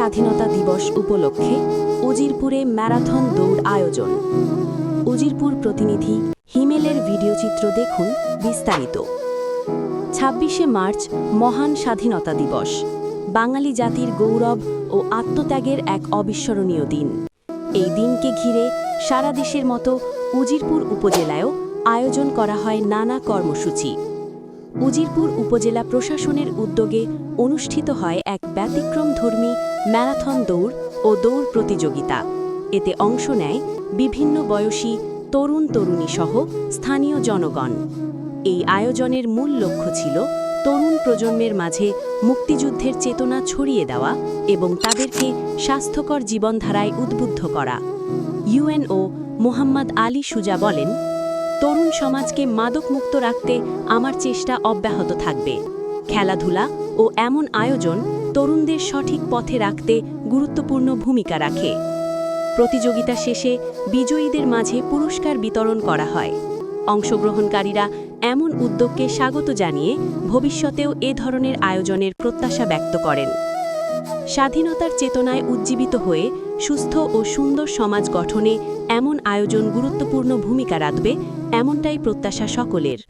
স্বাধীনতা দিবস উপলক্ষে উজিরপুরে ম্যারাথন দৌড় আয়োজন। উজিরপুর প্রতিনিধি হিমেলের ভিডিওচিত্র দেখুন বিস্তারিত। ২৬শে মার্চ মহান স্বাধীনতা দিবস, বাঙালি জাতির গৌরব ও আত্মত্যাগের এক অবিস্মরণীয় দিন। এই দিনকে ঘিরে সারা দেশের মতো উজিরপুর উপজেলায়ও আয়োজন করা হয় নানা কর্মসূচি। উজিরপুর উপজেলা প্রশাসনের উদ্যোগে অনুষ্ঠিত হয় এক ব্যতিক্রমধর্মী ম্যারাথন দৌড় ও দৌড় প্রতিযোগিতা। এতে অংশ নেয় বিভিন্ন বয়সী তরুণ তরুণী সহ স্থানীয় জনগণ। এই আয়োজনের মূল লক্ষ্য ছিল তরুণ প্রজন্মের মাঝে মুক্তিযুদ্ধের চেতনা ছড়িয়ে দেওয়া এবং তাদেরকে স্বাস্থ্যকর জীবনধারায় উদ্বুদ্ধ করা। ইউএনও মোহাম্মদ আলী সুজা বলেন, তরুণ সমাজকে মাদকমুক্ত রাখতে আমার চেষ্টা অব্যাহত থাকবে। খেলাধুলা ও এমন আয়োজন তরুণদের সঠিক পথে রাখতে গুরুত্বপূর্ণ ভূমিকা রাখে। প্রতিযোগিতা শেষে বিজয়ীদের মাঝে পুরস্কার বিতরণ করা হয়। অংশগ্রহণকারীরা এমন উদ্যোগকে স্বাগত জানিয়ে ভবিষ্যতেও এ ধরনের আয়োজনের প্রত্যাশা ব্যক্ত করেন। স্বাধীনতার চেতনায় উজ্জীবিত হয়ে সুস্থ ও সুন্দর সমাজ গঠনে এমন আয়োজন গুরুত্বপূর্ণ ভূমিকা রাখবে, এমনটাই প্রত্যাশা সকলের।